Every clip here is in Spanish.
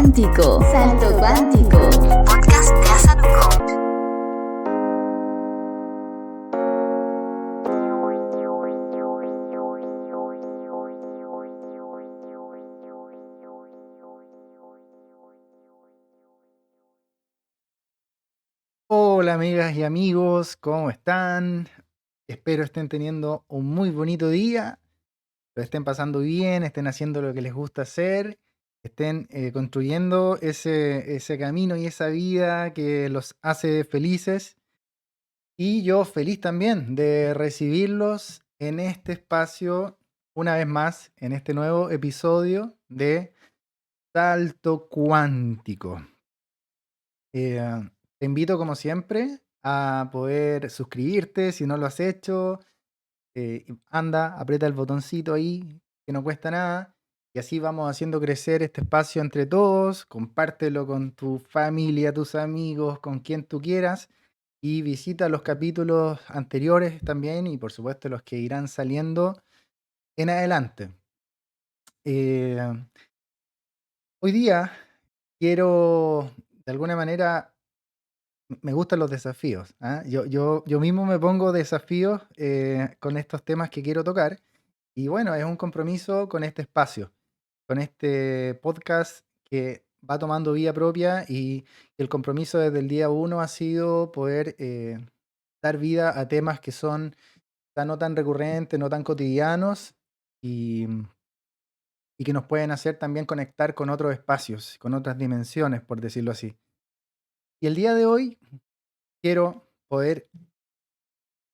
cuántico. Salto cuántico. Podcast de Asad Coach. Hola amigas y amigos, ¿cómo están? Espero estén teniendo un muy bonito día, lo estén pasando bien, estén haciendo lo que les gusta hacer, estén construyendo ese camino y esa vida que los hace felices. Y yo feliz también de recibirlos en este espacio, una vez más, en este nuevo episodio de Salto Cuántico. Te invito, como siempre, a poder suscribirte si no lo has hecho. Anda, aprieta el botoncito ahí, que no cuesta nada. Y así vamos haciendo crecer este espacio entre todos. Compártelo con tu familia, tus amigos, con quien tú quieras. Y visita los capítulos anteriores también y por supuesto los que irán saliendo en adelante. Eh, Hoy día quiero, de alguna manera, me gustan los desafíos. ¿Ah? Yo mismo me pongo desafíos con estos temas que quiero tocar. Y bueno, es un compromiso con este espacio, con este podcast que va tomando vida propia y el compromiso desde el día uno ha sido poder dar vida a temas que son no tan recurrentes, no tan cotidianos y, y que nos pueden hacer también conectar con otros espacios, con otras dimensiones, por decirlo así. Y el día de hoy quiero poder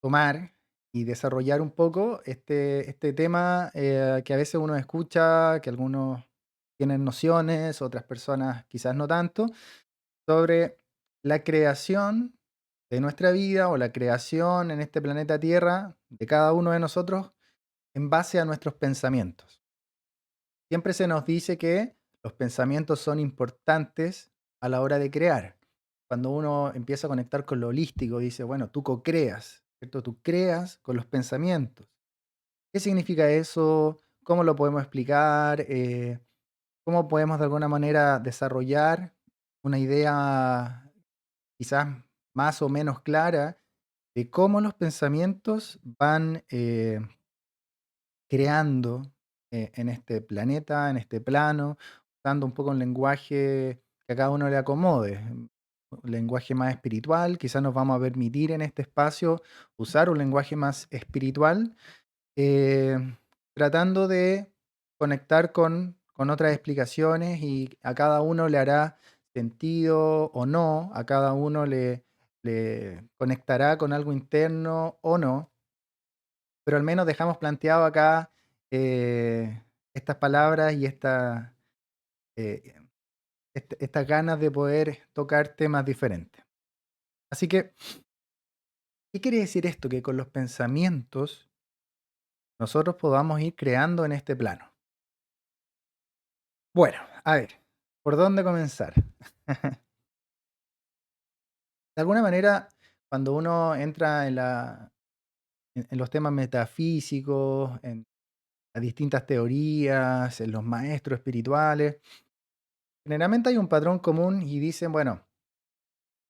tomar y desarrollar un poco este tema que a veces uno escucha, que algunos tienen nociones, otras personas quizás no tanto, sobre la creación de nuestra vida o la creación en este planeta Tierra de cada uno de nosotros en base a nuestros pensamientos. Siempre se nos dice que los pensamientos son importantes a la hora de crear. Cuando uno empieza a conectar con lo holístico, dice, bueno, tú co-creas, ¿cierto? Tú creas con los pensamientos. ¿Qué significa eso? ¿Cómo lo podemos explicar? ¿Cómo podemos de alguna manera desarrollar una idea quizás más o menos clara de cómo los pensamientos van creando en este planeta, en este plano, usando un poco un lenguaje que a cada uno le acomode? Un lenguaje más espiritual, quizás nos vamos a permitir en este espacio usar un lenguaje más espiritual, eh, tratando de conectar con otras explicaciones y a cada uno le hará sentido o no, a cada uno le conectará con algo interno o no, pero al menos dejamos planteado acá eh, estas palabras y eh, estas ganas de poder tocar temas diferentes. Así que, ¿qué quiere decir esto? Que con los pensamientos nosotros podamos ir creando en este plano. Bueno, a ver, ¿por dónde comenzar? De alguna manera, cuando uno entra en los temas metafísicos, en las distintas teorías, en los maestros espirituales, generalmente hay un patrón común y dicen, bueno,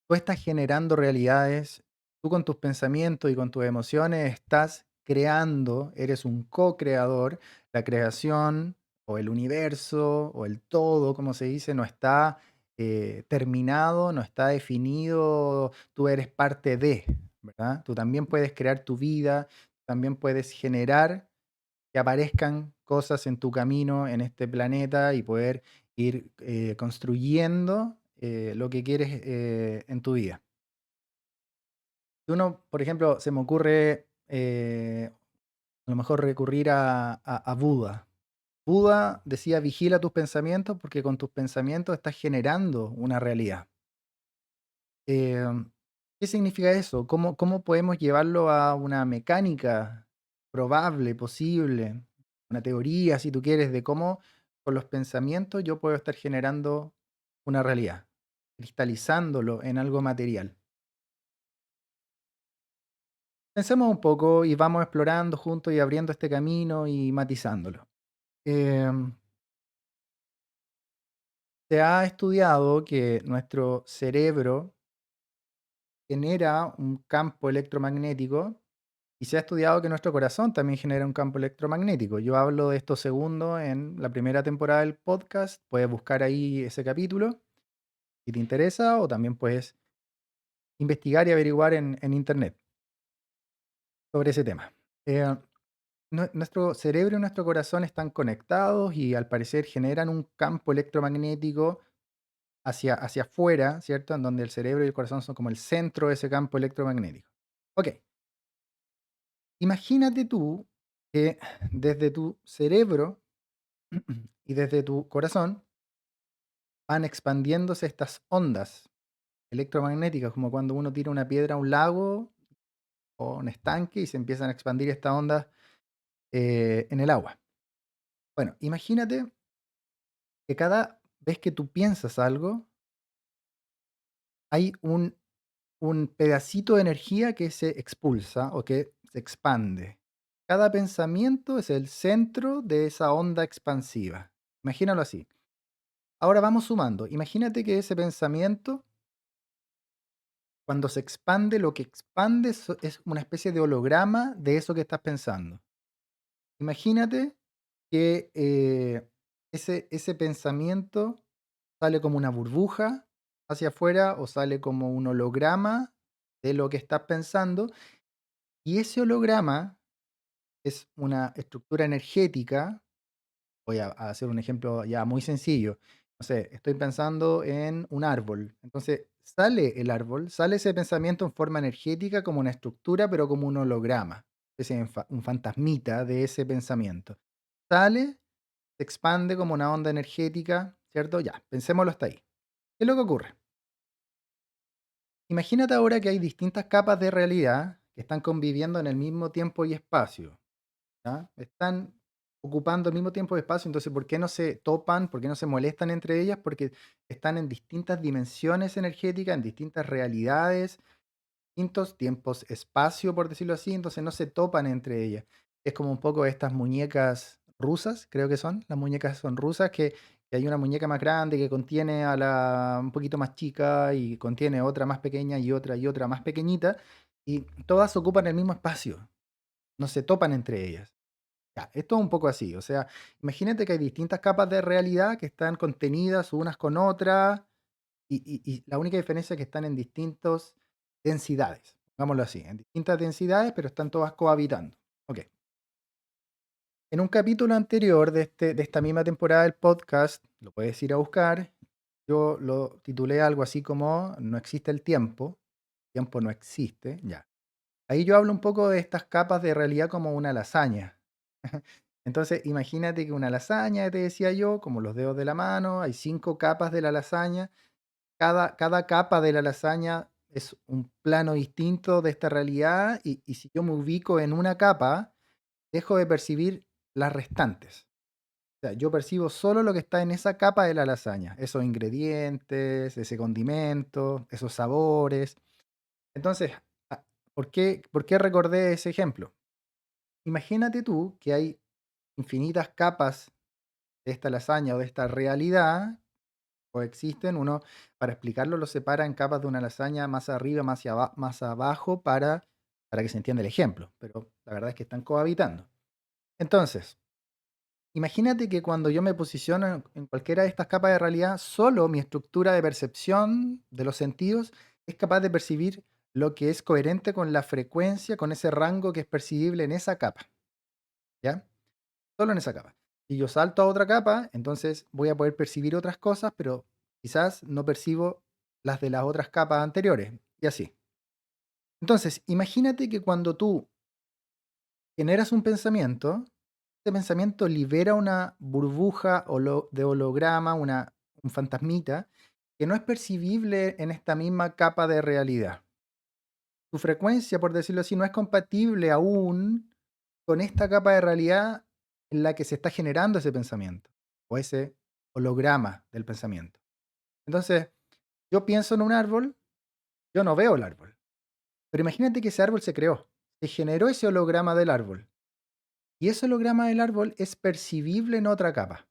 tú estás generando realidades, tú con tus pensamientos y con tus emociones estás creando, eres un co-creador, la creación o el universo o el todo, como se dice, no está terminado, no está definido, tú eres parte de, ¿verdad? Tú también puedes crear tu vida, también puedes generar que aparezcan cosas en tu camino en este planeta y poder ir construyendo lo que quieres en tu vida. Si uno, por ejemplo, se me ocurre a lo mejor recurrir a Buda. Buda decía, vigila tus pensamientos porque con tus pensamientos estás generando una realidad. Eh, ¿Qué significa eso? ¿Cómo podemos llevarlo a una mecánica probable, posible, una teoría, si tú quieres, de cómo con los pensamientos yo puedo estar generando una realidad, cristalizándolo en algo material? Pensemos un poco y vamos explorando juntos y abriendo este camino y matizándolo. Em, Se ha estudiado que nuestro cerebro genera un campo electromagnético y se ha estudiado que nuestro corazón también genera un campo electromagnético. Yo hablo de esto segundo en la primera temporada del podcast. Puedes buscar ahí ese capítulo si te interesa o también puedes investigar y averiguar en internet sobre ese tema. Eh, Nuestro cerebro y nuestro corazón están conectados y al parecer generan un campo electromagnético hacia afuera, ¿cierto? En donde el cerebro y el corazón son como el centro de ese campo electromagnético. Ok, imagínate tú que desde tu cerebro y desde tu corazón van expandiéndose estas ondas electromagnéticas, como cuando uno tira una piedra a un lago o un estanque y se empiezan a expandir estas ondas en el agua. Bueno, imagínate que cada vez que tú piensas algo, hay un pedacito de energía que se expulsa o que se expande. Cada pensamiento es el centro de esa onda expansiva. Imagínalo así. Ahora vamos sumando. Imagínate que ese pensamiento, cuando se expande, lo que expande es una especie de holograma de eso que estás pensando. Imagínate que ese pensamiento sale como una burbuja hacia afuera o sale como un holograma de lo que estás pensando. Y ese holograma es una estructura energética. Voy a hacer un ejemplo ya muy sencillo. No sé, estoy pensando en un árbol. Entonces sale el árbol, sale ese pensamiento en forma energética como una estructura, pero como un holograma, un fantasmita de ese pensamiento. Sale, se expande como una onda energética, ¿cierto? Ya, pensémoslo hasta ahí. ¿Qué es lo que ocurre? Imagínate ahora que hay distintas capas de realidad que están conviviendo en el mismo tiempo y espacio. ¿Ya? Están ocupando el mismo tiempo y espacio, entonces, ¿por qué no se topan? ¿Por qué no se molestan entre ellas? Porque están en distintas dimensiones energéticas, en distintas realidades, distintos tiempos, espacio, por decirlo así, entonces no se topan entre ellas. Es como un poco estas muñecas rusas, creo que son, las muñecas son rusas, que hay una muñeca más grande que contiene a la un poquito más chica y contiene otra más pequeña y otra más pequeñita, y todas ocupan el mismo espacio, no se topan entre ellas. Ya, esto es un poco así, o sea, imagínate que hay distintas capas de realidad que están contenidas unas con otras y la única diferencia es que están en distintas densidades, digámoslo así, en distintas densidades, pero están todas cohabitando. Ok. En un capítulo anterior de esta misma temporada del podcast, lo puedes ir a buscar, yo lo titulé algo así como No existe el tiempo no existe, ya. Ahí yo hablo un poco de estas capas de realidad como una lasaña. Entonces, imagínate que una lasaña, te decía yo, como los dedos de la mano, hay 5 capas de la lasaña. Cada capa de la lasaña es un plano distinto de esta realidad y si yo me ubico en una capa, dejo de percibir las restantes. O sea, yo percibo solo lo que está en esa capa de la lasaña, esos ingredientes, ese condimento, esos sabores. Entonces, ah, ¿por qué recordé ese ejemplo? Imagínate tú que hay infinitas capas de esta lasaña o de esta realidad coexisten. Uno, para explicarlo, lo separa en capas de una lasaña más arriba, más abajo, para que se entienda el ejemplo. Pero la verdad es que están cohabitando. Entonces, imagínate que cuando yo me posiciono en cualquiera de estas capas de realidad, solo mi estructura de percepción de los sentidos es capaz de percibir lo que es coherente con la frecuencia, con ese rango que es percibible en esa capa. ¿Ya? Solo en esa capa. Si yo salto a otra capa, entonces voy a poder percibir otras cosas, pero quizás no percibo las de las otras capas anteriores. Y así. Entonces, imagínate que cuando tú generas un pensamiento, ese pensamiento libera una burbuja de holograma, un fantasmita, que no es percibible en esta misma capa de realidad. Su frecuencia, por decirlo así, no es compatible aún con esta capa de realidad en la que se está generando ese pensamiento o ese holograma del pensamiento. Entonces, yo pienso en un árbol, yo no veo el árbol, pero imagínate que ese árbol se creó, se generó ese holograma del árbol y ese holograma del árbol es percibible en otra capa.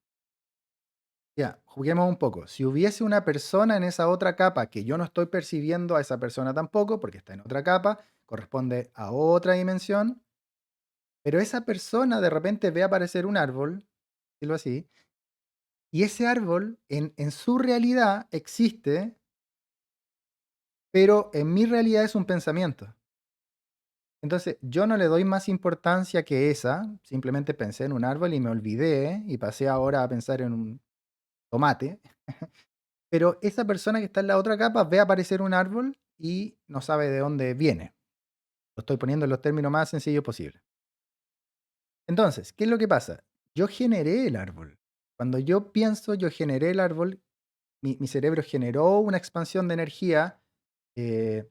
Ya, juguemos un poco. Si hubiese una persona en esa otra capa que yo no estoy percibiendo a esa persona tampoco, porque está en otra capa, corresponde a otra dimensión, pero esa persona de repente ve aparecer un árbol, decirlo así, y ese árbol en su realidad existe, pero en mi realidad es un pensamiento. Entonces, yo no le doy más importancia que esa, simplemente pensé en un árbol y me olvidé y pasé ahora a pensar en un tomate, pero esa persona que está en la otra capa ve aparecer un árbol y no sabe de dónde viene. Lo estoy poniendo en los términos más sencillos posibles. Entonces, ¿qué es lo que pasa? Yo generé el árbol. Cuando yo pienso, yo generé el árbol, mi cerebro generó una expansión de energía, eh,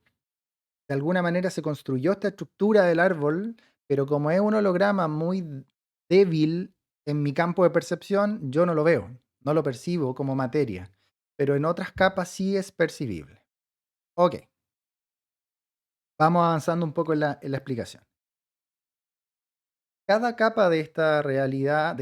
de alguna manera se construyó esta estructura del árbol, pero como es un holograma muy débil en mi campo de percepción, yo no lo veo, no lo percibo como materia, pero en otras capas sí es percibible. Ok, vamos avanzando un poco en la explicación. Cada capa de esta realidad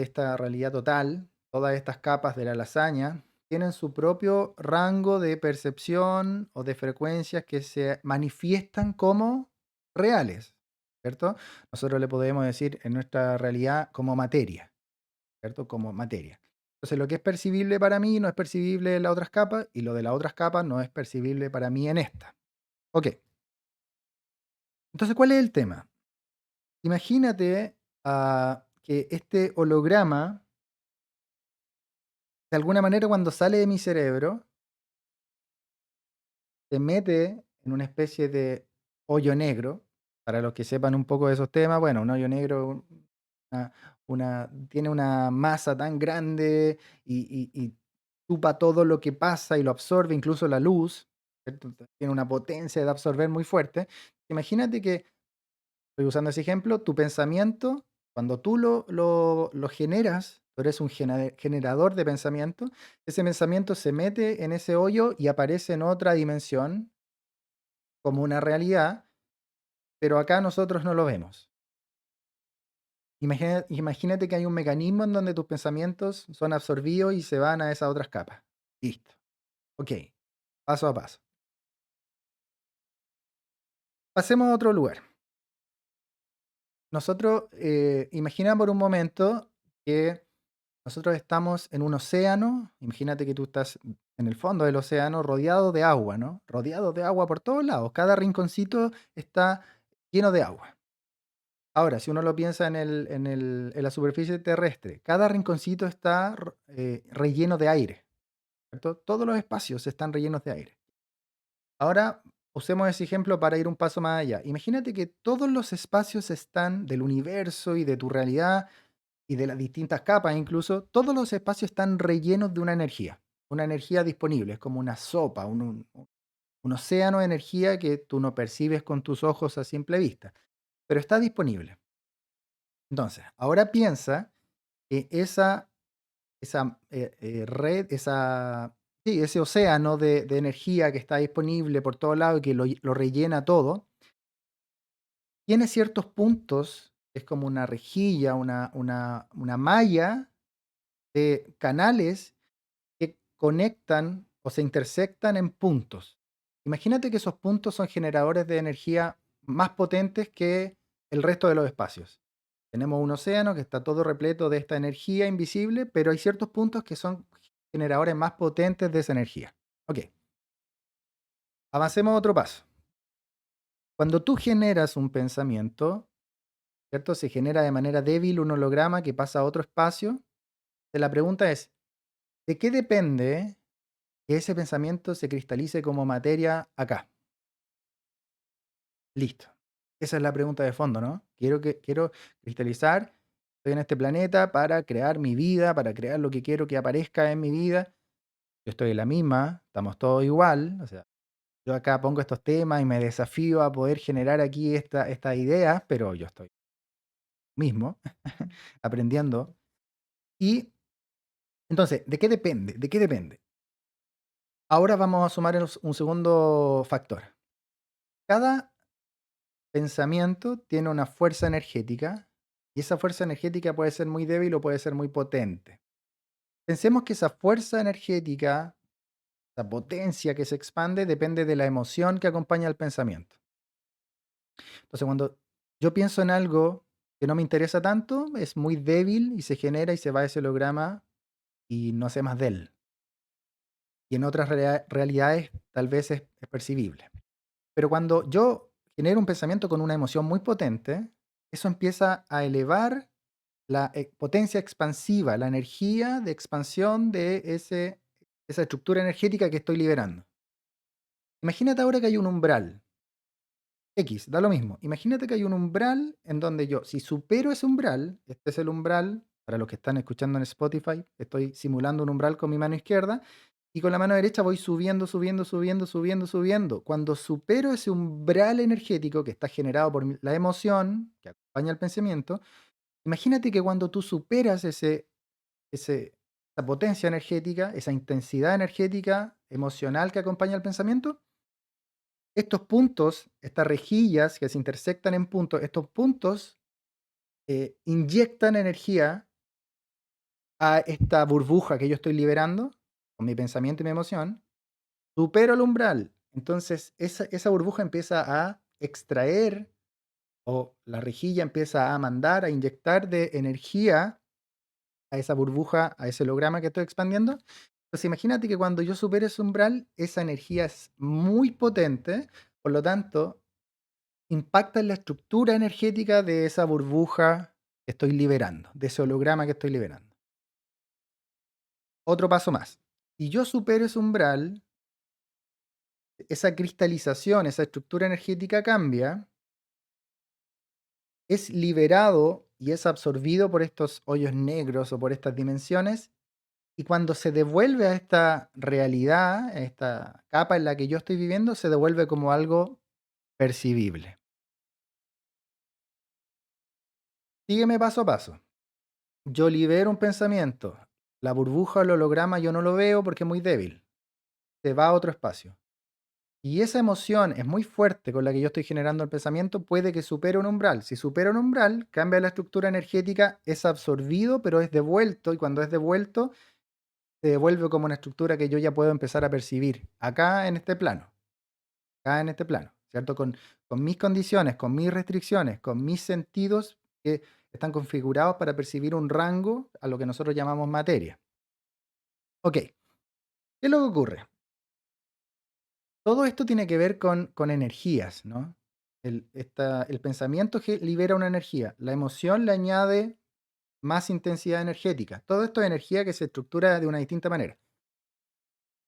total, todas estas capas de la lasaña, tienen su propio rango de percepción o de frecuencias que se manifiestan como reales, ¿cierto? Nosotros le podemos decir en nuestra realidad como materia, ¿cierto? Como materia. Entonces, lo que es percibible para mí no es percibible en las otras capas y lo de las otras capas no es percibible para mí en esta. Ok, entonces, ¿cuál es el tema? Imagínate que este holograma de alguna manera cuando sale de mi cerebro, se mete en una especie de hoyo negro. Para los que sepan un poco de esos temas, bueno, un hoyo negro una, tiene una masa tan grande y chupa todo lo que pasa y lo absorbe, incluso la luz, ¿cierto? Tiene una potencia de absorber muy fuerte. Imagínate que estoy usando ese ejemplo, tu pensamiento, cuando tú lo generas, tú eres un generador de pensamiento, ese pensamiento se mete en ese hoyo y aparece en otra dimensión como una realidad, pero acá nosotros no lo vemos. Imagínate que hay un mecanismo en donde tus pensamientos son absorbidos y se van a esas otras capas. Listo. Ok, paso a paso. Pasemos a otro lugar. Nosotros, imagina por un momento que nosotros estamos en un océano, imagínate que tú estás en el fondo del océano rodeado de agua, ¿no? Rodeado de agua por todos lados, cada rinconcito está lleno de agua. Ahora, si uno lo piensa en la superficie terrestre, cada rinconcito está relleno de aire, ¿cierto? Todos los espacios están rellenos de aire. Ahora, usemos ese ejemplo para ir un paso más allá. Imagínate que todos los espacios están del universo y de tu realidad y de las distintas capas incluso, todos los espacios están rellenos de una energía disponible, es como una sopa, un océano de energía que tú no percibes con tus ojos a simple vista, pero está disponible. Entonces, ahora piensa que esa red, sí, ese océano de energía que está disponible por todos lados y que lo rellena todo, tiene ciertos puntos, es como una rejilla, una malla de canales que conectan o se intersectan en puntos. Imagínate que esos puntos son generadores de energía más potentes que el resto de los espacios. Tenemos un océano que está todo repleto de esta energía invisible, pero hay ciertos puntos que son generadores más potentes de esa energía. Ok, avancemos a otro paso. Cuando tú generas un pensamiento, ¿cierto? Se genera de manera débil un holograma que pasa a otro espacio. La pregunta es, ¿de qué depende que ese pensamiento se cristalice como materia acá? Listo. Esa es la pregunta de fondo, ¿no? Quiero cristalizar, estoy en este planeta para crear mi vida, para crear lo que quiero que aparezca en mi vida. Yo estoy en la misma, estamos todos igual, o sea, yo acá pongo estos temas y me desafío a poder generar aquí estas ideas, pero yo estoy mismo aprendiendo. Y entonces, ¿de qué depende? ¿De qué depende? Ahora vamos a sumar un segundo factor. Cada pensamiento tiene una fuerza energética y esa fuerza energética puede ser muy débil o puede ser muy potente. Pensemos que esa fuerza energética, esa potencia que se expande, depende de la emoción que acompaña al pensamiento. Entonces, cuando yo pienso en algo que no me interesa tanto, es muy débil y se genera y se va ese holograma y no sé más de él. Y en otras realidades tal vez es percibible. Pero cuando yo genero un pensamiento con una emoción muy potente, eso empieza a elevar la potencia expansiva, la energía de expansión de esa estructura energética que estoy liberando. Imagínate ahora que hay un umbral. X, da lo mismo. Imagínate que hay un umbral en donde yo, si supero ese umbral, este es el umbral, para los que están escuchando en Spotify, estoy simulando un umbral con mi mano izquierda y con la mano derecha voy subiendo, subiendo, subiendo, subiendo, subiendo. Cuando supero ese umbral energético que está generado por la emoción que acompaña el pensamiento, imagínate que cuando tú superas esa potencia energética, esa intensidad energética emocional que acompaña el pensamiento, estos puntos, estas rejillas que se intersectan en puntos, estos puntos inyectan energía a esta burbuja que yo estoy liberando con mi pensamiento y mi emoción, supero el umbral. Entonces, esa burbuja empieza a extraer o la rejilla empieza a mandar, a inyectar de energía a esa burbuja, a ese holograma que estoy expandiendo. Entonces, imagínate que cuando yo supero ese umbral, esa energía es muy potente, por lo tanto, impacta en la estructura energética de esa burbuja que estoy liberando, de ese holograma que estoy liberando. Otro paso más. Si yo supero ese umbral, esa cristalización, esa estructura energética cambia, es liberado y es absorbido por estos hoyos negros o por estas dimensiones, y cuando se devuelve a esta realidad, a esta capa en la que yo estoy viviendo, se devuelve como algo percibible. Sígueme paso a paso. Yo libero un pensamiento. La burbuja o el holograma yo no lo veo porque es muy débil. Se va a otro espacio. Y esa emoción es muy fuerte con la que yo estoy generando el pensamiento, puede que supere un umbral. Si supera un umbral, cambia la estructura energética, es absorbido, pero es devuelto. Y cuando es devuelto, se devuelve como una estructura que yo ya puedo empezar a percibir acá en este plano. Acá en este plano, ¿cierto? Con mis condiciones, con mis restricciones, con mis sentidos que están configurados para percibir un rango a lo que nosotros llamamos materia. Ok, ¿qué es lo que ocurre? Todo esto tiene que ver con energías, ¿no? El pensamiento libera una energía, la emoción le añade más intensidad energética. Todo esto es energía que se estructura de una distinta manera.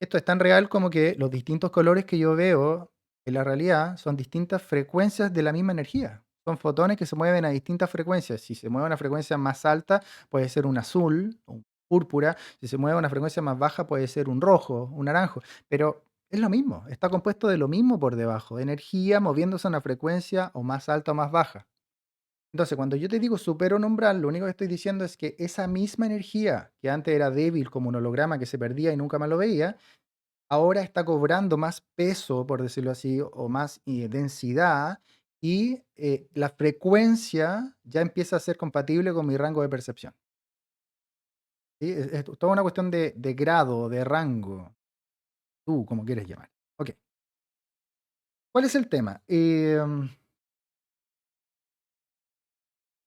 Esto es tan real como que los distintos colores que yo veo en la realidad son distintas frecuencias de la misma energía. Son fotones que se mueven a distintas frecuencias. Si se mueve a una frecuencia más alta, puede ser un azul, un púrpura. Si se mueve a una frecuencia más baja, puede ser un rojo, un naranjo. Pero es lo mismo, está compuesto de lo mismo por debajo, de energía moviéndose a una frecuencia o más alta o más baja. Entonces, cuando yo te digo supero un umbral, lo único que estoy diciendo es que esa misma energía, que antes era débil como un holograma que se perdía y nunca más lo veía, ahora está cobrando más peso, por decirlo así, o más densidad, y la frecuencia ya empieza a ser compatible con mi rango de percepción. ¿Sí? Es toda una cuestión de grado, de rango, tú como quieres llamar. Ok, ¿cuál es el tema?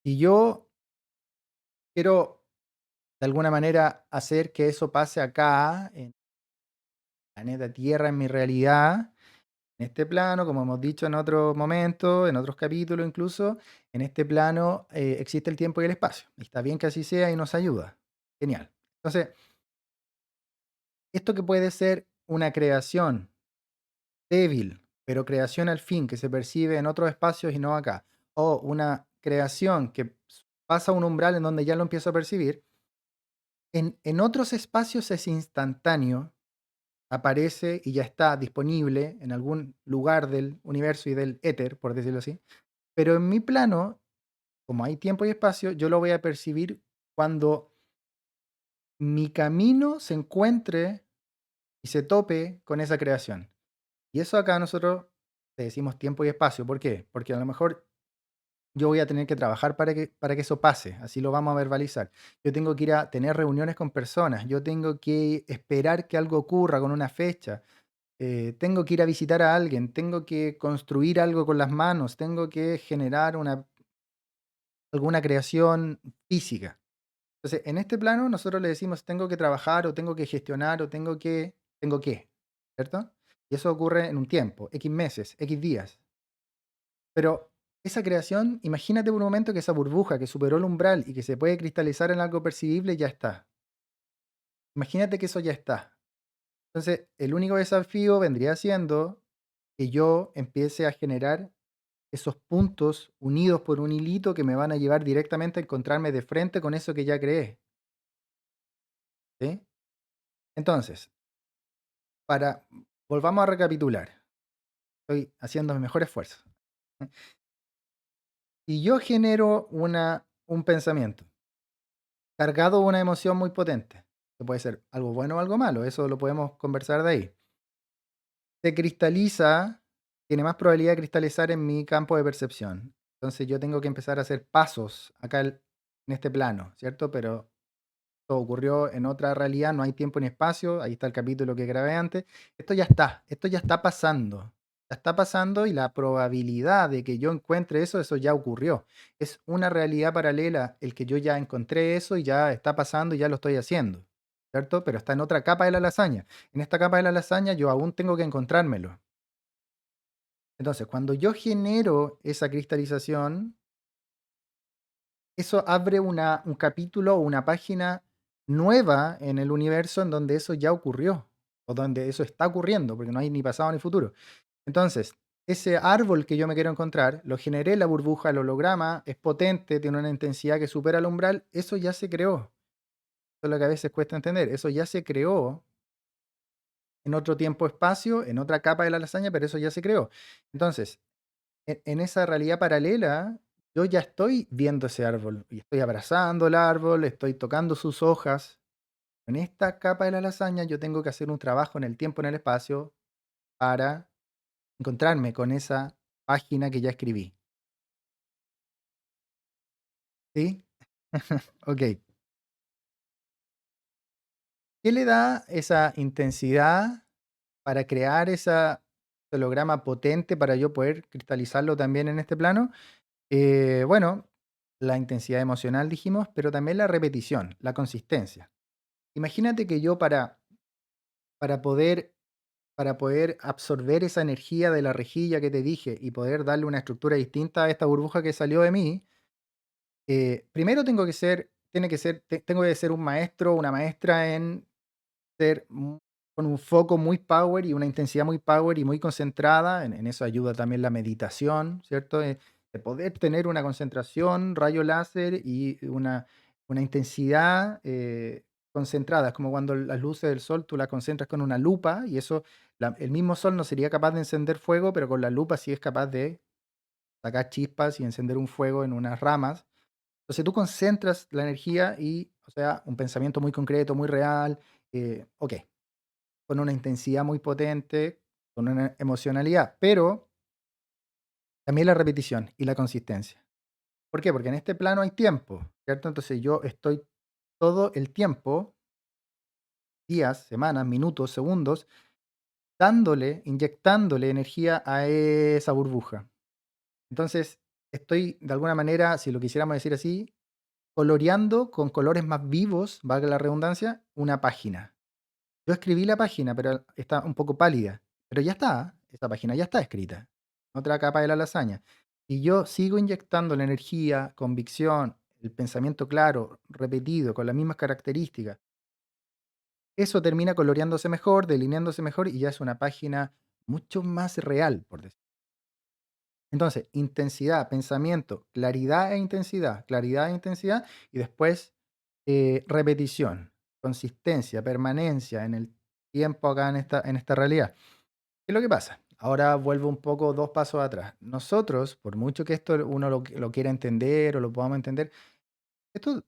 Si yo quiero de alguna manera hacer que eso pase acá, en el planeta Tierra, en mi realidad, en este plano, como hemos dicho en otros momentos, en otros capítulos incluso, en este plano existe el tiempo y el espacio. Y está bien que así sea y nos ayuda. Genial. Entonces, esto que puede ser una creación débil, pero creación al fin, que se percibe en otros espacios y no acá, o una creación que pasa un umbral en donde ya lo empiezo a percibir, en otros espacios es instantáneo, aparece y ya está disponible en algún lugar del universo y del éter, por decirlo así. Pero en mi plano, como hay tiempo y espacio, yo lo voy a percibir cuando mi camino se encuentre y se tope con esa creación. Y eso acá nosotros le decimos tiempo y espacio. ¿Por qué? Porque a lo mejor yo voy a tener que trabajar para que eso pase, así lo vamos a verbalizar. Yo tengo que ir a tener reuniones con personas, yo tengo que esperar que algo ocurra con una fecha, tengo que ir a visitar a alguien, tengo que construir algo con las manos, tengo que generar alguna creación física. Entonces, en este plano nosotros le decimos tengo que trabajar o tengo que gestionar o tengo que, ¿cierto? Y eso ocurre en un tiempo, X meses, X días. Pero esa creación, imagínate por un momento que esa burbuja que superó el umbral y que se puede cristalizar en algo percibible ya está. Imagínate que eso ya está. Entonces, el único desafío vendría siendo que yo empiece a generar esos puntos unidos por un hilito que me van a llevar directamente a encontrarme de frente con eso que ya creé, ¿sí? Entonces, para volvamos a recapitular. Estoy haciendo mi mejor esfuerzo. Si yo genero un pensamiento cargado de una emoción muy potente, que puede ser algo bueno o algo malo, eso lo podemos conversar de ahí. Se cristaliza, tiene más probabilidad de cristalizar en mi campo de percepción. Entonces yo tengo que empezar a hacer pasos acá en este plano, ¿cierto? Pero todo ocurrió en otra realidad, no hay tiempo ni espacio, ahí está el capítulo que grabé antes. Esto ya está pasando. Ya está pasando y la probabilidad de que yo encuentre eso, eso ya ocurrió. Es una realidad paralela el que yo ya encontré eso y ya está pasando y ya lo estoy haciendo, ¿cierto? Pero está en otra capa de la lasaña. En esta capa de la lasaña yo aún tengo que encontrármelo. Entonces, cuando yo genero esa cristalización, eso abre un capítulo o una página nueva en el universo en donde eso ya ocurrió, o donde eso está ocurriendo, porque no hay ni pasado ni futuro. Entonces, ese árbol que yo me quiero encontrar, lo generé, la burbuja, el holograma, es potente, tiene una intensidad que supera el umbral, eso ya se creó. Eso es lo que a veces cuesta entender. Eso ya se creó en otro tiempo-espacio, en otra capa de la lasaña, pero eso ya se creó. Entonces, en esa realidad paralela, yo ya estoy viendo ese árbol y estoy abrazando el árbol, estoy tocando sus hojas. En esta capa de la lasaña yo tengo que hacer un trabajo en el tiempo, en el espacio, para encontrarme con esa página que ya escribí. ¿Sí? Ok. ¿Qué le da esa intensidad para crear ese holograma potente para yo poder cristalizarlo también en este plano? Bueno, la intensidad emocional dijimos, pero también la repetición, la consistencia. Imagínate que yo para poder, para poder absorber esa energía de la rejilla que te dije y poder darle una estructura distinta a esta burbuja que salió de mí, primero tengo que ser un maestro o una maestra en ser con un foco muy power y una intensidad muy power y muy concentrada. En eso ayuda también la meditación, ¿cierto? De poder tener una concentración, rayo láser y una intensidad concentrada. Es como cuando las luces del sol tú las concentras con una lupa y eso, el mismo sol no sería capaz de encender fuego, pero con la lupa sí es capaz de sacar chispas y encender un fuego en unas ramas. Entonces tú concentras la energía y, o sea, un pensamiento muy concreto, muy real, ok, con una intensidad muy potente, con una emocionalidad, pero también la repetición y la consistencia. ¿Por qué? Porque en este plano hay tiempo, ¿cierto? Entonces yo estoy todo el tiempo, días, semanas, minutos, segundos, dándole, inyectándole energía a esa burbuja. Entonces estoy, de alguna manera, si lo quisiéramos decir así, coloreando con colores más vivos, valga la redundancia, una página. Yo escribí la página, pero está un poco pálida. Pero ya está, esa página ya está escrita. Otra capa de la lasaña. Y yo sigo inyectando la energía, convicción, el pensamiento claro, repetido, con las mismas características. Eso termina coloreándose mejor, delineándose mejor y ya es una página mucho más real, por decirlo. Entonces, intensidad, pensamiento, claridad e intensidad, y después repetición, consistencia, permanencia en el tiempo acá en esta realidad. ¿Qué es lo que pasa? Ahora vuelvo un poco 2 pasos atrás. Nosotros, por mucho que esto uno lo quiera entender o lo podamos entender, esto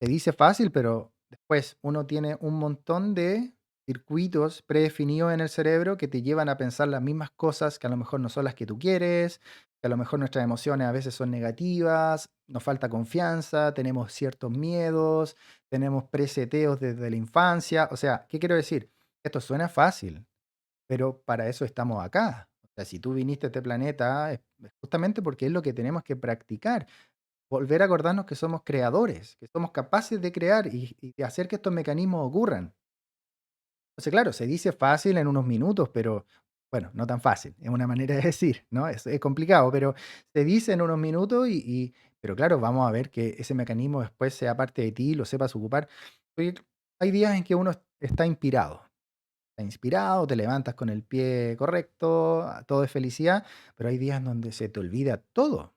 se dice fácil, pero después uno tiene un montón de circuitos predefinidos en el cerebro que te llevan a pensar las mismas cosas que a lo mejor no son las que tú quieres, que a lo mejor nuestras emociones a veces son negativas, nos falta confianza, tenemos ciertos miedos, tenemos preseteos desde la infancia. O sea, ¿qué quiero decir? Esto suena fácil, pero para eso estamos acá. O sea, si tú viniste a este planeta, es justamente porque es lo que tenemos que practicar. Volver a acordarnos que somos creadores, que somos capaces de crear y de hacer que estos mecanismos ocurran. Entonces, claro, se dice fácil en unos minutos, pero bueno, no tan fácil, es una manera de decir, ¿no? Es complicado, pero se dice en unos minutos pero claro, vamos a ver que ese mecanismo después sea parte de ti, lo sepas ocupar. Oye, hay días en que uno está inspirado, te levantas con el pie correcto, todo es felicidad, pero hay días donde se te olvida todo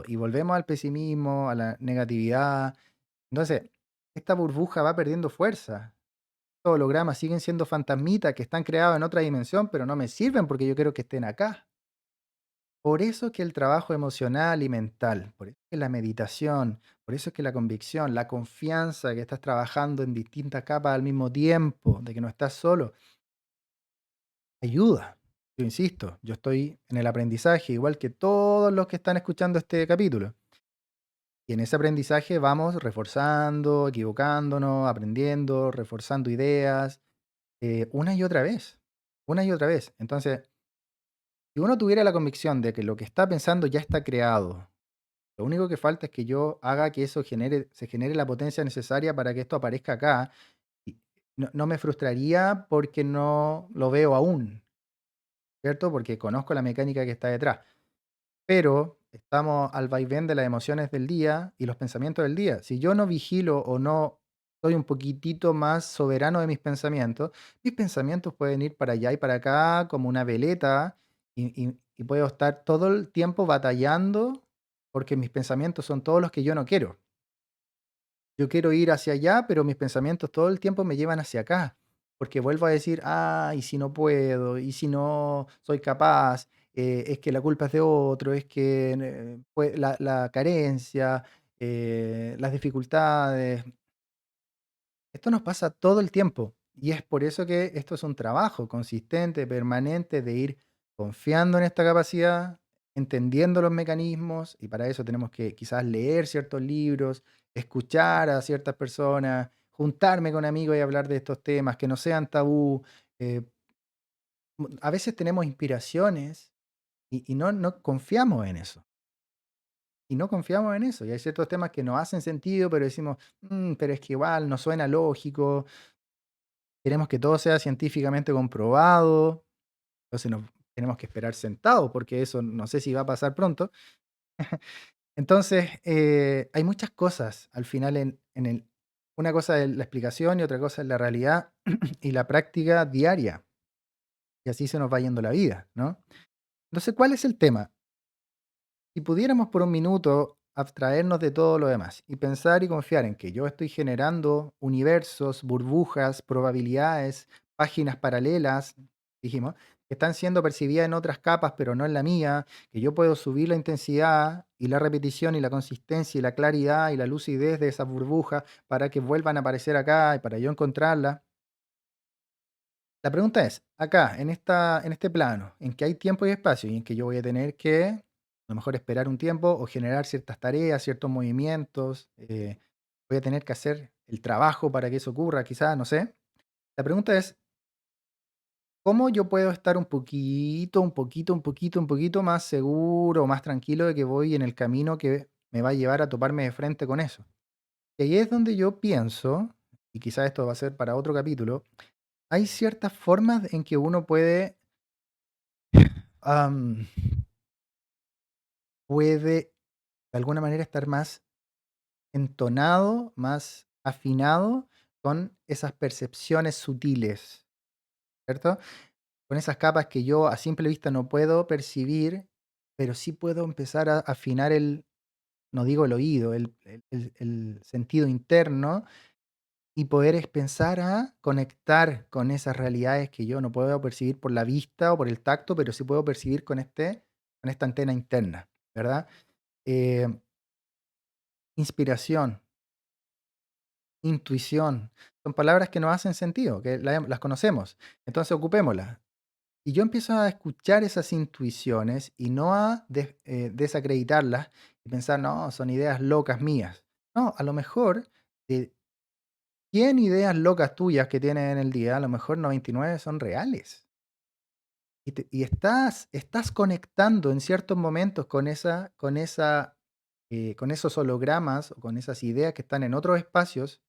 y volvemos al pesimismo, a la negatividad. Entonces, esta burbuja va perdiendo fuerza, hologramas siguen siendo fantasmitas que están creados en otra dimensión, pero no me sirven porque yo quiero que estén acá. Por eso es que el trabajo emocional y mental, por eso es que la meditación, por eso es que la convicción, la confianza que estás trabajando en distintas capas al mismo tiempo, de que no estás solo, ayuda. Yo insisto, yo estoy en el aprendizaje, igual que todos los que están escuchando este capítulo. Y en ese aprendizaje vamos reforzando, equivocándonos, aprendiendo, reforzando ideas, una y otra vez, una y otra vez. Entonces, si uno tuviera la convicción de que lo que está pensando ya está creado, lo único que falta es que yo haga que eso se genere la potencia necesaria para que esto aparezca acá, y no me frustraría porque no lo veo aún, ¿cierto? Porque conozco la mecánica que está detrás. Pero estamos al vaivén de las emociones del día y los pensamientos del día. Si yo no vigilo o no soy un poquitito más soberano de mis pensamientos pueden ir para allá y para acá como una veleta y puedo estar todo el tiempo batallando porque mis pensamientos son todos los que yo no quiero. Yo quiero ir hacia allá, pero mis pensamientos todo el tiempo me llevan hacia acá, porque vuelvo a decir, ah, y si no puedo, y si no soy capaz, es que la culpa es de otro, es que la carencia, las dificultades, esto nos pasa todo el tiempo y es por eso que esto es un trabajo consistente, permanente, de ir confiando en esta capacidad, entendiendo los mecanismos y para eso tenemos que quizás leer ciertos libros, escuchar a ciertas personas, juntarme con amigos y hablar de estos temas que no sean tabú. eh, a veces tenemos inspiraciones y no confiamos en eso. Y no confiamos en eso. Y hay ciertos temas que nos hacen sentido, pero decimos, "Mm, pero es que igual no suena lógico. Queremos que todo sea científicamente comprobado, entonces nos tenemos que esperar sentados, porque eso no sé si va a pasar pronto. Entonces, hay muchas cosas al final en el una cosa es la explicación y otra cosa es la realidad y la práctica diaria, y así se nos va yendo la vida, ¿no? Entonces, ¿cuál es el tema? Si pudiéramos por un minuto abstraernos de todo lo demás y pensar y confiar en que yo estoy generando universos, burbujas, probabilidades, páginas paralelas, dijimos, que están siendo percibidas en otras capas, pero no en la mía, que yo puedo subir la intensidad y la repetición y la consistencia y la claridad y la lucidez de esas burbujas para que vuelvan a aparecer acá y para yo encontrarlas. La pregunta es, acá, en este plano, en que hay tiempo y espacio y en que yo voy a tener que, a lo mejor, esperar un tiempo o generar ciertas tareas, ciertos movimientos, voy a tener que hacer el trabajo para que eso ocurra, quizás, no sé. La pregunta es, ¿cómo yo puedo estar un poquito más seguro, más tranquilo de que voy en el camino que me va a llevar a toparme de frente con eso? Y ahí es donde yo pienso, y quizás esto va a ser para otro capítulo, hay ciertas formas en que uno am, puede de alguna manera estar más entonado, más afinado con esas percepciones sutiles, ¿cierto? Con esas capas que yo a simple vista no puedo percibir, pero sí puedo empezar a afinar no digo el oído, el sentido interno y poder pensar a conectar con esas realidades que yo no puedo percibir por la vista o por el tacto, pero sí puedo percibir con esta antena interna, ¿verdad? Eh, inspiración, intuición, son palabras que nos hacen sentido, que las conocemos, entonces ocupémoslas. Y yo empiezo a escuchar esas intuiciones y no a desacreditarlas y pensar, no, son ideas locas mías. No, a lo mejor de 100 ideas locas tuyas que tienes en el día, a lo mejor 99 son reales. Y estás conectando en ciertos momentos con esos hologramas o con esas ideas que están en otros espacios.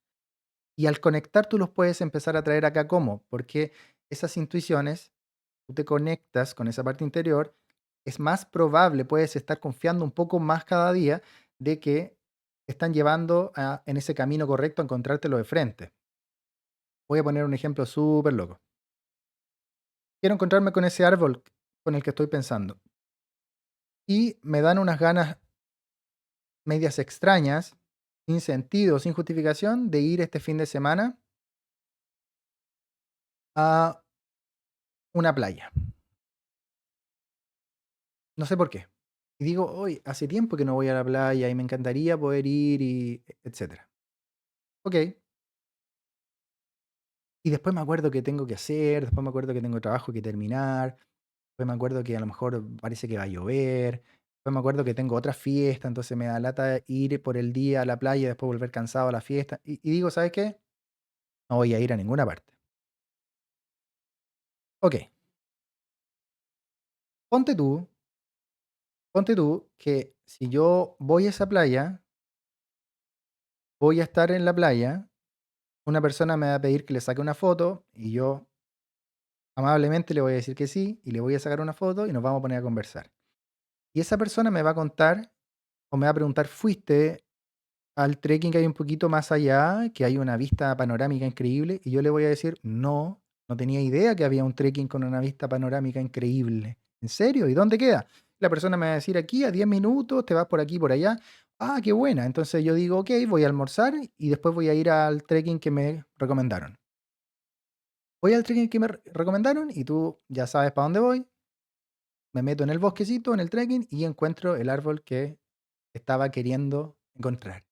Y al conectar tú los puedes empezar a traer acá. ¿Cómo? Porque esas intuiciones, tú te conectas con esa parte interior, es más probable, puedes estar confiando un poco más cada día de que te están llevando en ese camino correcto a encontrártelo de frente. Voy a poner un ejemplo súper loco. Quiero encontrarme con ese árbol con el que estoy pensando. Y me dan unas ganas medias extrañas, sin sentido, sin justificación, de ir este fin de semana a una playa. No sé por qué. Y digo, hoy hace tiempo que no voy a la playa y me encantaría poder ir y etcétera. Ok. Y después me acuerdo que tengo que hacer, después me acuerdo que tengo trabajo que terminar, después me acuerdo que a lo mejor parece que va a llover, después me acuerdo que tengo otra fiesta, entonces me da lata ir por el día a la playa y después volver cansado a la fiesta. Y digo, ¿sabes qué? No voy a ir a ninguna parte. Ok, ponte tú, ponte tú que si yo voy a esa playa, voy a estar en la playa, una persona me va a pedir que le saque una foto y yo amablemente le voy a decir que sí y le voy a sacar una foto y nos vamos a poner a conversar. Y esa persona me va a contar o me va a preguntar, ¿fuiste al trekking que hay un poquito más allá, que hay una vista panorámica increíble? Y yo le voy a decir, no, no tenía idea que había un trekking con una vista panorámica increíble. ¿En serio? ¿Y dónde queda? La persona me va a decir, aquí a 10 minutos, te vas por aquí, por allá. Ah, qué buena. Entonces yo digo, ok, voy a almorzar y después voy a ir al trekking que me recomendaron. Voy al trekking que me recomendaron y tú ya sabes para dónde voy. Me meto en el bosquecito, en el trekking y encuentro el árbol que estaba queriendo encontrar,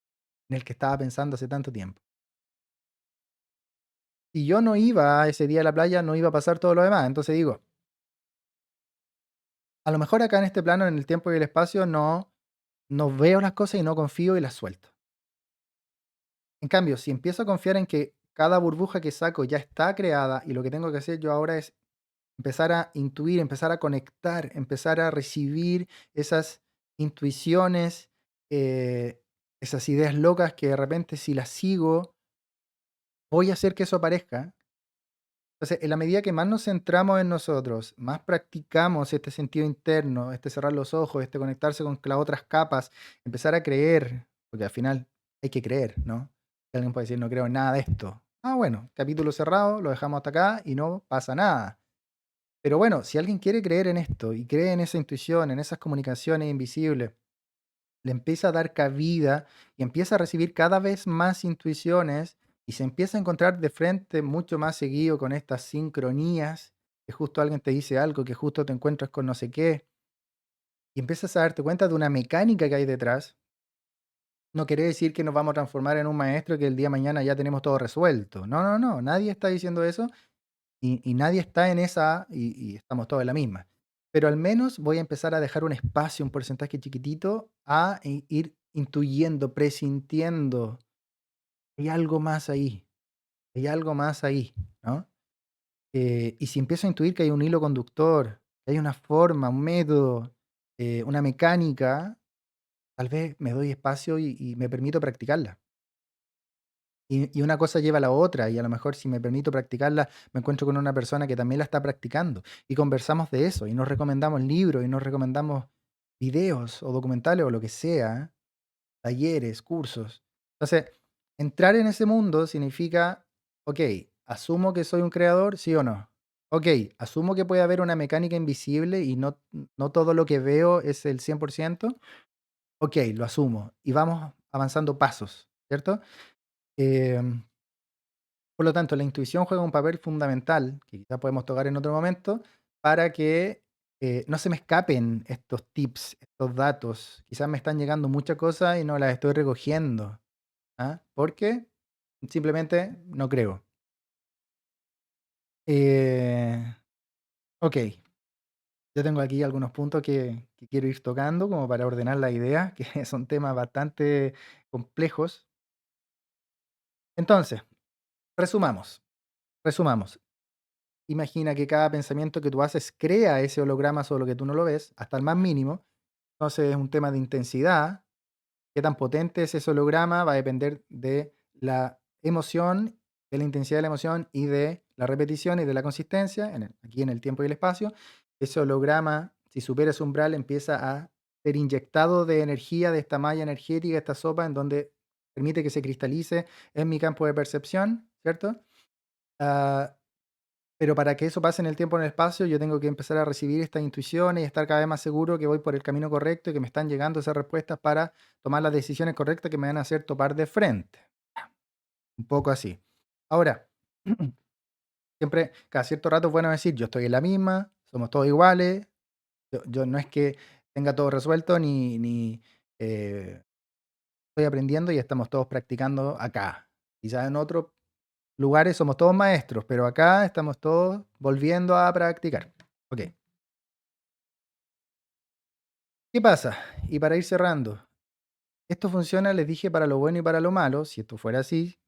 en el que estaba pensando hace tanto tiempo. Si yo no iba ese día a la playa, no iba a pasar todo lo demás. Entonces digo, a lo mejor acá en este plano, en el tiempo y el espacio, no veo las cosas y no confío y las suelto. En cambio, si empiezo a confiar en que cada burbuja que saco ya está creada y lo que tengo que hacer yo ahora es empezar a intuir, empezar a conectar, empezar a recibir esas intuiciones, eh, esas ideas locas que de repente si las sigo, voy a hacer que eso aparezca. Entonces, en la medida que más nos centramos en nosotros, más practicamos este sentido interno, este cerrar los ojos, este conectarse con las otras capas, empezar a creer, porque al final hay que creer, ¿no? Alguien puede decir, no creo en nada de esto. Ah, bueno, capítulo cerrado, lo dejamos hasta acá y no pasa nada. Pero bueno, si alguien quiere creer en esto y cree en esa intuición, en esas comunicaciones invisibles, le empieza a dar cabida y empieza a recibir cada vez más intuiciones y se empieza a encontrar de frente mucho más seguido con estas sincronías, que justo alguien te dice algo, que justo te encuentras con no sé qué, y empiezas a darte cuenta de una mecánica que hay detrás. No quiere decir que nos vamos a transformar en un maestro y que el día de mañana ya tenemos todo resuelto. No, no, no, nadie está diciendo eso. Y nadie está en esa, y estamos todos en la misma. Pero al menos voy a empezar a dejar un espacio, un porcentaje chiquitito, a ir intuyendo, presintiendo. Hay algo más ahí, hay algo más ahí, ¿no? Y si empiezo a intuir que hay un hilo conductor, que hay una forma, un método, una mecánica, tal vez me doy espacio y me permito practicarla. Y una cosa lleva a la otra, y a lo mejor si me permito practicarla, me encuentro con una persona que también la está practicando, y conversamos de eso, y nos recomendamos libros, y nos recomendamos videos o documentales o lo que sea, talleres, cursos. Entonces, entrar en ese mundo significa, ok, asumo que soy un creador, sí o no. Ok, asumo que puede haber una mecánica invisible y no todo lo que veo es el 100%. Ok, lo asumo, y vamos avanzando pasos, ¿cierto? Em, Por lo tanto, la intuición juega un papel fundamental, que quizás podemos tocar en otro momento, para que no se me escapen estos tips, estos datos. Quizás me están llegando muchas cosas y no las estoy recogiendo. ¿Ah? Porque simplemente no creo. Eh, Ok, yo tengo aquí algunos puntos que quiero ir tocando como para ordenar la idea, que son temas bastante complejos. Entonces, resumamos, resumamos. Imagina que cada pensamiento que tú haces crea ese holograma solo que tú no lo ves, hasta el más mínimo. Entonces es un tema de intensidad. Qué tan potente es ese holograma va a depender de la emoción, de la intensidad de la emoción y de la repetición y de la consistencia, aquí en el tiempo y el espacio. Ese holograma, si supera ese umbral, empieza a ser inyectado de energía, de esta malla energética, esta sopa, en donde permite que se cristalice en mi campo de percepción, ¿cierto? Ah, pero para que eso pase en el tiempo y en el espacio, yo tengo que empezar a recibir estas intuiciones y estar cada vez más seguro que voy por el camino correcto y que me están llegando esas respuestas para tomar las decisiones correctas que me van a hacer topar de frente. Un poco así. Ahora, siempre, cada cierto rato es bueno decir, yo estoy en la misma, somos todos iguales, yo no es que tenga todo resuelto ni estoy aprendiendo y estamos todos practicando acá. Quizás en otros lugares somos todos maestros, pero acá estamos todos volviendo a practicar. Ok. ¿Qué pasa? Y para ir cerrando, esto funciona, les dije, para lo bueno y para lo malo. Si esto fuera así,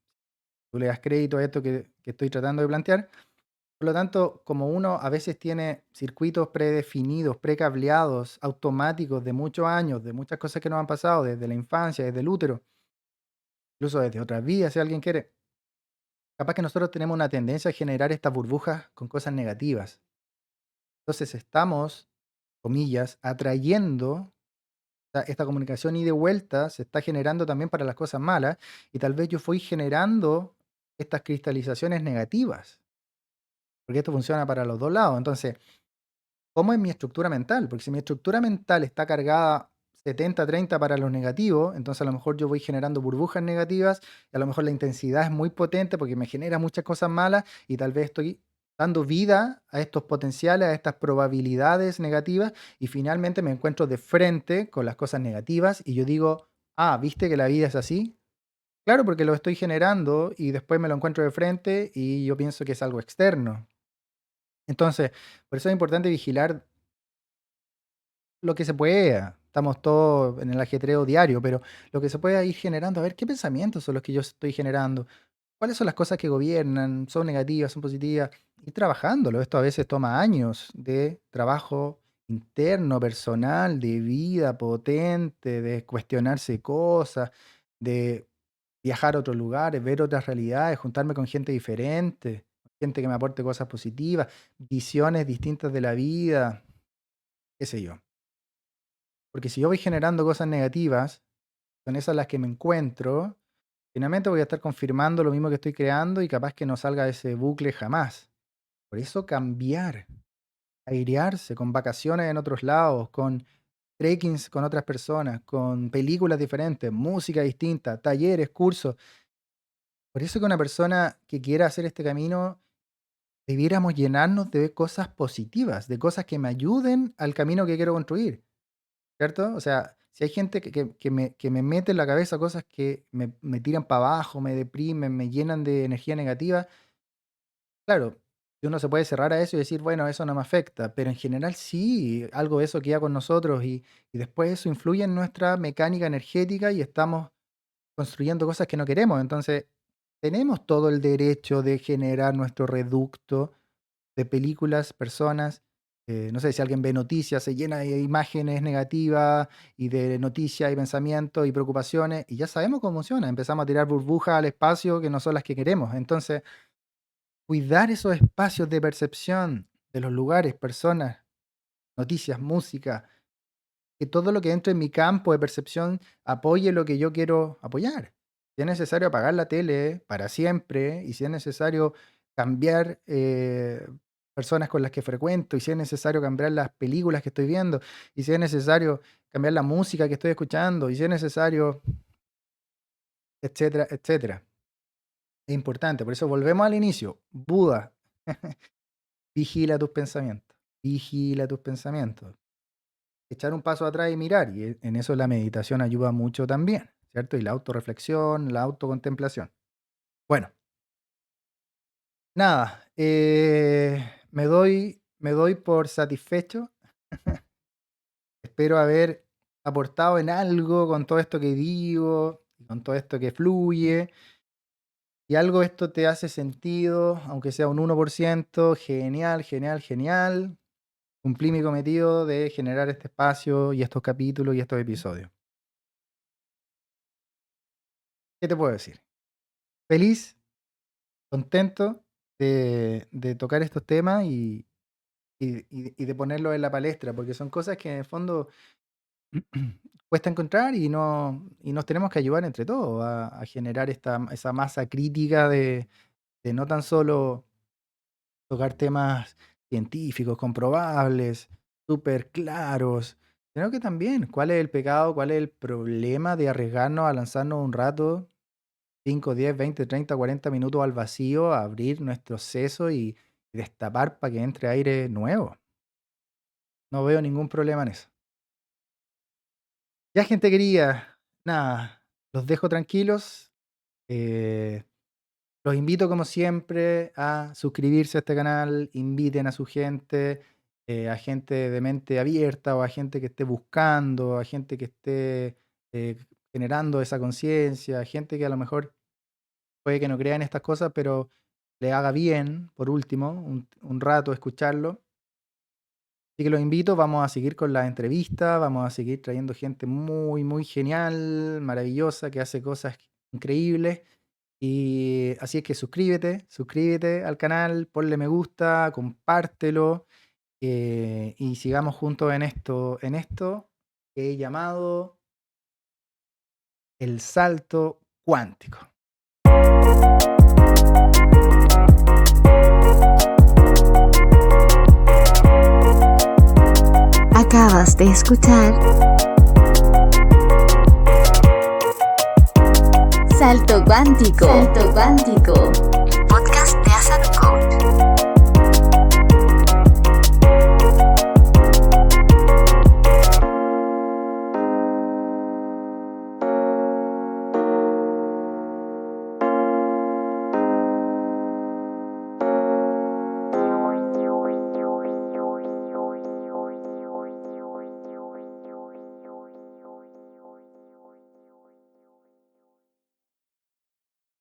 tú le das crédito a esto que estoy tratando de plantear. Por lo tanto, como uno a veces tiene circuitos predefinidos, precableados, automáticos de muchos años, de muchas cosas que nos han pasado desde la infancia, desde el útero, incluso desde otras vidas, si alguien quiere, capaz que nosotros tenemos una tendencia a generar estas burbujas con cosas negativas. Entonces estamos, comillas, atrayendo esta comunicación y de vuelta se está generando también para las cosas malas y tal vez yo fui generando estas cristalizaciones negativas, porque esto funciona para los dos lados. Entonces, ¿cómo es mi estructura mental? Porque si mi estructura mental está cargada 70-30 para los negativos, entonces a lo mejor yo voy generando burbujas negativas y a lo mejor la intensidad es muy potente porque me genera muchas cosas malas y tal vez estoy dando vida a estos potenciales, a estas probabilidades negativas y finalmente me encuentro de frente con las cosas negativas y yo digo, ah, ¿viste que la vida es así? Claro, porque lo estoy generando y después me lo encuentro de frente y yo pienso que es algo externo. Entonces, por eso es importante vigilar lo que se pueda. Estamos todos en el ajetreo diario, pero lo que se pueda ir generando, a ver qué pensamientos son los que yo estoy generando, cuáles son las cosas que gobiernan, son negativas, son positivas, y trabajándolo. Esto a veces toma años de trabajo interno, personal, de vida potente, de cuestionarse cosas, de viajar a otros lugares, ver otras realidades, juntarme con gente diferente, gente que me aporte cosas positivas, visiones distintas de la vida, qué sé yo. Porque si yo voy generando cosas negativas, son esas las que me encuentro, finalmente voy a estar confirmando lo mismo que estoy creando y capaz que no salga de ese bucle jamás. Por eso cambiar, airearse con vacaciones en otros lados, con trekkings con otras personas, con películas diferentes, música distinta, talleres, cursos. Por eso que una persona que quiera hacer este camino, debiéramos llenarnos de cosas positivas, de cosas que me ayuden al camino que quiero construir. ¿Cierto? O sea, si hay gente que me mete en la cabeza cosas que me tiran para abajo, me deprimen, me llenan de energía negativa, claro, uno se puede cerrar a eso y decir, bueno, eso no me afecta, pero en general sí, algo de eso queda con nosotros y después eso influye en nuestra mecánica energética y estamos construyendo cosas que no queremos. Entonces, tenemos todo el derecho de generar nuestro reducto de películas, personas. No sé, si alguien ve noticias, se llena de imágenes negativas y de noticias y pensamientos y preocupaciones, y ya sabemos cómo funciona. Empezamos a tirar burbujas al espacio que no son las que queremos. Entonces, cuidar esos espacios de percepción de los lugares, personas, noticias, música, que todo lo que entre en mi campo de percepción apoye lo que yo quiero apoyar. Si es necesario apagar la tele para siempre y si es necesario cambiar personas con las que frecuento y si es necesario cambiar las películas que estoy viendo y si es necesario cambiar la música que estoy escuchando y si es necesario, etcétera, etcétera. Es importante, por eso volvemos al inicio. Buda, vigila tus pensamientos, vigila tus pensamientos. Echar un paso atrás y mirar. Y en eso la meditación ayuda mucho también, ¿cierto? Y la autorreflexión, la autocontemplación. Bueno, nada, me doy me doy por satisfecho. Espero haber aportado en algo con todo esto que digo, con todo esto que fluye. Si algo esto te hace sentido, aunque sea un 1%, genial, genial, genial. Cumplí mi cometido de generar este espacio y estos capítulos y estos episodios. ¿Qué te puedo decir? Feliz, contento de tocar estos temas y de ponerlos en la palestra, porque son cosas que en el fondo cuesta encontrar y nos tenemos que ayudar entre todos a generar esa masa crítica de no tan solo tocar temas científicos, comprobables, súper claros, sino que también cuál es el pecado, cuál es el problema de arriesgarnos a lanzarnos un rato, 5, 10, 20, 30, 40 minutos al vacío, a abrir nuestro seso y destapar para que entre aire nuevo. No veo ningún problema en eso. Ya, gente querida, nada, los dejo tranquilos. Los invito, como siempre, a suscribirse a este canal, inviten a su gente, a gente de mente abierta o a gente que esté buscando, a gente que esté generando esa conciencia, a gente que a lo mejor puede que no crea en estas cosas, pero le haga bien, por último, un rato escucharlo. Así que los invito, vamos a seguir con las entrevistas, vamos a seguir trayendo gente muy, muy genial, maravillosa, que hace cosas increíbles. Y así es que suscríbete al canal, ponle me gusta, compártelo y sigamos juntos en esto que he llamado el salto cuántico. Acabas de escuchar Salto Cuántico. Salto Cuántico. El podcast